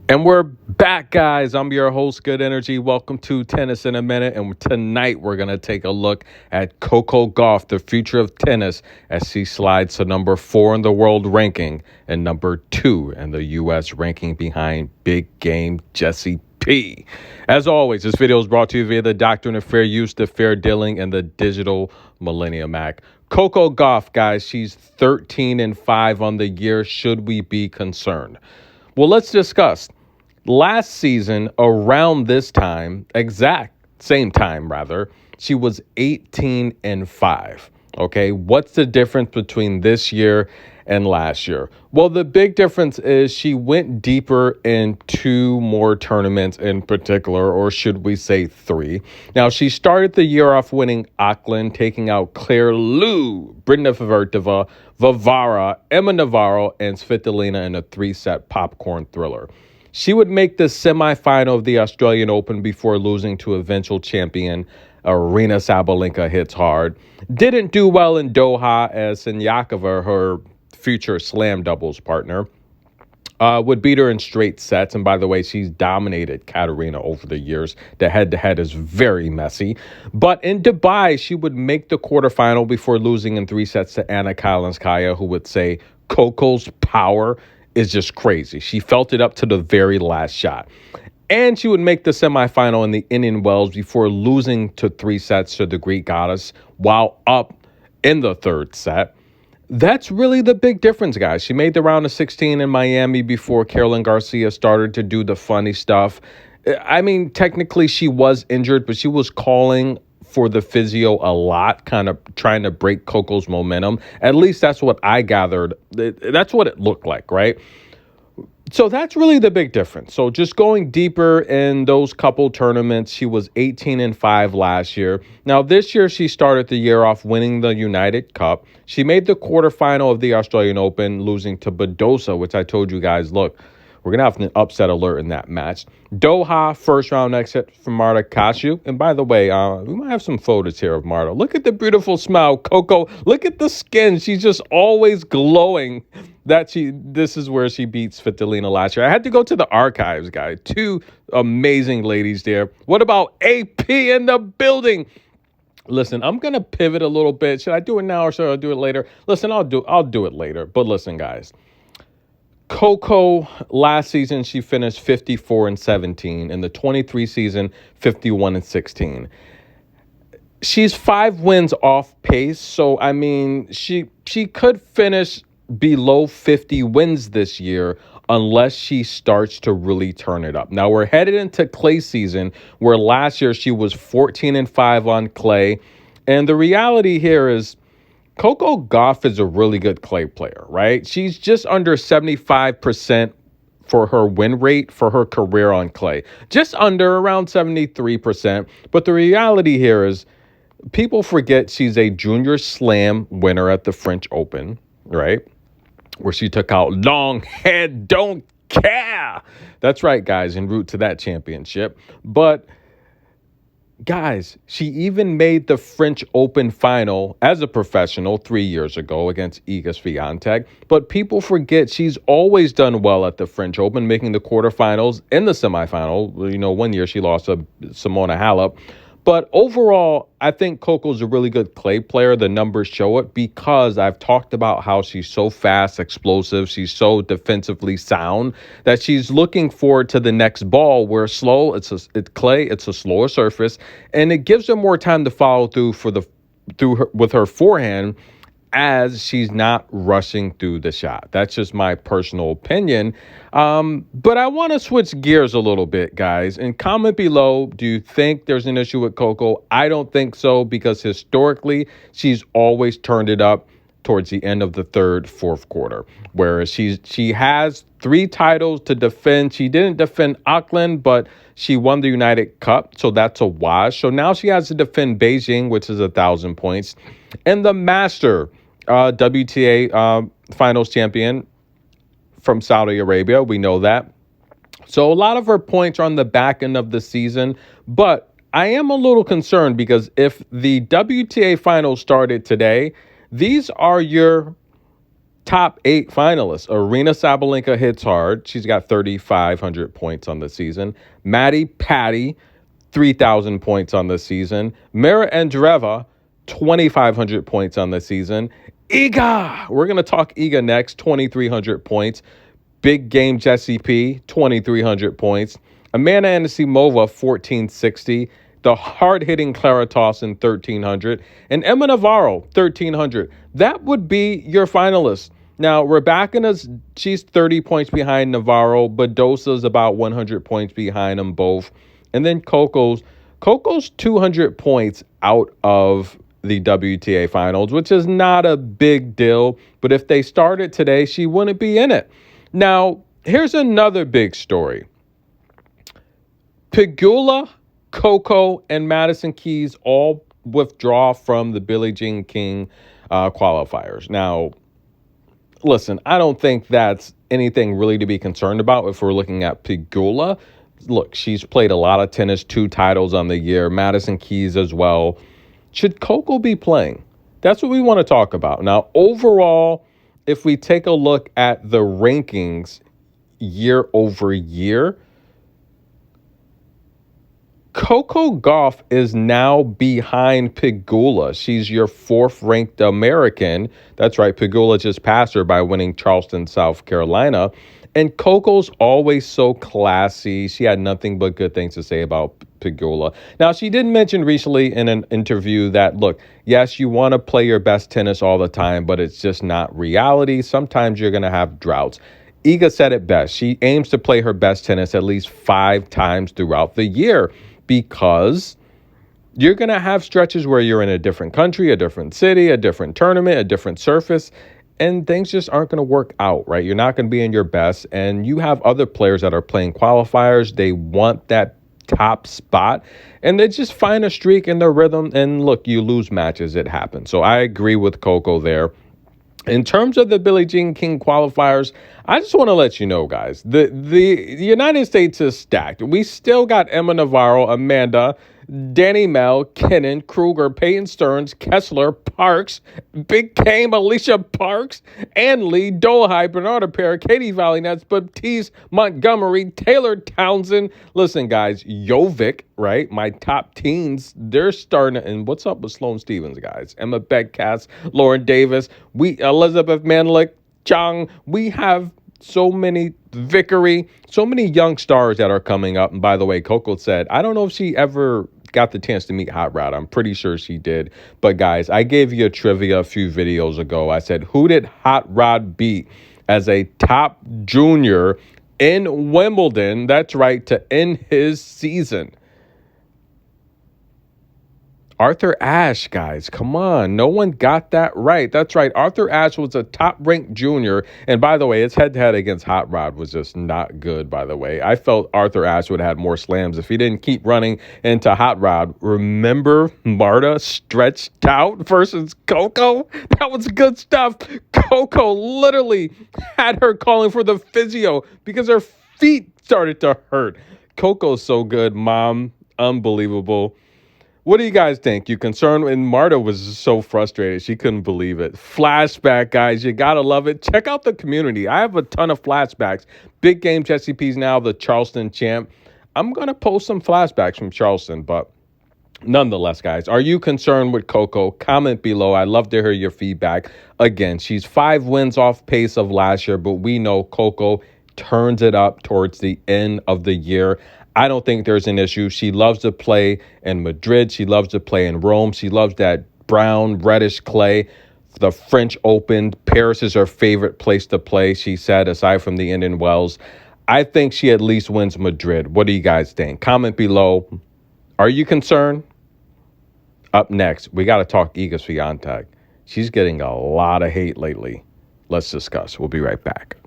And we're back, guys. I'm your host, Good Energy. Welcome to Tennis in a Minute. And tonight we're going to take a look at Coco Gauff, the future of tennis, as she slides to number 4 in the world ranking and number 2 in the U.S. ranking behind big game Jessie P. As always, this video is brought to you via the Doctrine of Fair Use, the Fair Dealing, and the Digital Millennium Act. Coco Gauff, guys, she's 13-5 on the year. Should we be concerned? Well, let's discuss. Last season, around this time, same time, she was 18-5. Okay, what's the difference between this year and last year? Well, the big difference is she went deeper in 2 more tournaments in particular, or should we say 3. Now, she started the year off winning Auckland, taking out Claire Liu, Brina Kvitova, Vavara, Emma Navarro, and Svitolina in a 3-set popcorn thriller. She would make the semifinal of the Australian Open before losing to eventual champion Aryna Sabalenka hits hard. Didn't do well in Doha as Siniakova, her future slam doubles partner, would beat her in straight sets. And by the way, she's dominated Katerina over the years. The head-to-head is very messy. But in Dubai, she would make the quarterfinal before losing in 3 sets to Anna Kalinskaya, who would say Coco's power is just crazy. She felt it up to the very last shot. And she would make the semifinal in the Indian Wells before losing to 3 sets to the Greek goddess while up in the 3rd set. That's really the big difference, guys. She made the round of 16 in Miami before Caroline Garcia started to do the funny stuff. I mean, technically she was injured, but she was calling for the physio a lot, kind of trying to break Coco's momentum. At least that's what I gathered. That's what it looked like, right? So that's really the big difference. So just going deeper in those couple tournaments, she was 18-5 last year. Now, this year, she started the year off winning the United Cup. She made the quarterfinal of the Australian Open, losing to Badosa, which I told you guys, look, we're going to have an upset alert in that match. Doha, first round exit from Marta Kashu. And by the way, we might have some photos here of Marta. Look at the beautiful smile. Coco, look at the skin. She's just always glowing. This is where she beats Svitolina last year. I had to go to the archives, guys. 2 amazing ladies there. What about AP in the building? Listen, I'm going to pivot a little bit. Should I do it now or should I do it later? Listen, I'll do it later. But listen, guys. Coco, last season, she finished 54-17. In the 23 season, 51-16. She's 5 wins off pace. So, I mean, she could finish below 50 wins this year unless she starts to really turn it up. Now, we're headed into clay season, where last year she was 14-5 on clay. And the reality here is Coco Gauff is a really good clay player, right? She's just under 75% for her win rate for her career on clay. Just under, around 73%. But the reality here is people forget she's a junior slam winner at the French Open, right? Where she took out Long Head Don't Care. That's right, guys, en route to that championship. But guys, she even made the French Open final as a professional 3 years ago against Iga Swiatek. But people forget she's always done well at the French Open, making the quarterfinals and the semifinal. You know, 1 year she lost to Simona Halep. But overall, I think Coco's a really good clay player. The numbers show it because I've talked about how she's so fast, explosive. She's so defensively sound that she's looking forward to the next ball where it's clay, it's a slower surface, and it gives her more time to follow through with her forehand as she's not rushing through the shot. That's just my personal opinion. But I want to switch gears a little bit, guys. And comment below, do you think there's an issue with Coco? I don't think so, because historically, she's always turned it up towards the end of the 3rd, 4th quarter. Whereas she has 3 titles to defend. She didn't defend Auckland, but she won the United Cup, so that's a wash. So now she has to defend Beijing, which is 1,000 points. And the Master WTA Finals champion from Saudi Arabia. We know that. So a lot of her points are on the back end of the season. But I am a little concerned because if the WTA Finals started today, these are your top 8 finalists. Arena Sabalenka hits hard. She's got 3,500 points on the season. Maddie Patty, 3,000 points on the season. Mira Andreeva, 2,500 points on the season. Iga, we're going to talk Iga next, 2,300 points. Big game Jessie P, 2,300 points. Amanda Anisimova, 1,460. The hard-hitting Clara Tauson, 1,300. And Emma Navarro, 1,300. That would be your finalists. Now, Rebecca's, she's 30 points behind Navarro. Badosa's about 100 points behind them both. And then Coco's 200 points out of the WTA Finals, which is not a big deal. But if they started today, she wouldn't be in it. Now, here's another big story. Pegula, Coco, and Madison Keys all withdraw from the Billie Jean King qualifiers. Now, listen, I don't think that's anything really to be concerned about if we're looking at Pegula. Look, she's played a lot of tennis, 2 titles on the year, Madison Keys as well. Should Coco be playing? That's what we want to talk about. Now, overall, if we take a look at the rankings year over year, Coco Gauff is now behind Pegula. She's your 4th ranked American. That's right. Pegula just passed her by winning Charleston, South Carolina. And Coco's always so classy. She had nothing but good things to say about Pegula. Now, she did mention recently in an interview that, look, yes, you want to play your best tennis all the time, but it's just not reality. Sometimes you're going to have droughts. Iga said it best. She aims to play her best tennis at least 5 times throughout the year because you're going to have stretches where you're in a different country, a different city, a different tournament, a different surface, and things just aren't going to work out, right? You're not going to be in your best, and you have other players that are playing qualifiers. They want that top spot, and they just find a streak in their rhythm, and look, you lose matches. It happens. So I agree with Coco there. In terms of the Billie Jean King qualifiers, I just want to let you know, guys, the United States is stacked. We still got Emma Navarro, Amanda, Danny Mel, Kennan, Kruger, Peyton Stearns, Kessler, Parks, Big Game, Alicia Parks, Ann Lee, Dolehide, Bernarda Pair, Katie Vallinets, Baptiste Montgomery, Taylor Townsend. Listen, guys, Jovic, right? My top teens, they're starting. And what's up with Sloane Stevens, guys? Emma Beckcast, Lauren Davis, Elizabeth Manlick, Chang. We have so many Vickery, so many young stars that are coming up. And by the way, Coco said, I don't know if she ever got the chance to meet Hot Rod. I'm pretty sure she did. But guys, I gave you a trivia a few videos ago. I said, who did Hot Rod beat as a top junior in Wimbledon? That's right, to end his season. Arthur Ashe, guys, come on. No one got that right. That's right. Arthur Ashe was a top-ranked junior. And by the way, his head-to-head against Hot Rod was just not good, by the way. I felt Arthur Ashe would have had more slams if he didn't keep running into Hot Rod. Remember Marta stretched out versus Coco? That was good stuff. Coco literally had her calling for the physio because her feet started to hurt. Coco's so good, Mom. Unbelievable. What do you guys think? You concerned? And Marta was so frustrated. She couldn't believe it. Flashback, guys. You got to love it. Check out the community. I have a ton of flashbacks. Big Game Jessie P's now the Charleston champ. I'm going to post some flashbacks from Charleston, but nonetheless, guys, are you concerned with Coco? Comment below. I'd love to hear your feedback. Again, she's 5 wins off pace of last year, but we know Coco turns it up towards the end of the year. I don't think there's an issue. She loves to play in Madrid. She loves to play in Rome. She loves that brown, reddish clay. The French Open, Paris is her favorite place to play, she said, aside from the Indian Wells. I think she at least wins Madrid. What do you guys think? Comment below. Are you concerned? Up next, we got to talk Iga Swiatek. She's getting a lot of hate lately. Let's discuss. We'll be right back.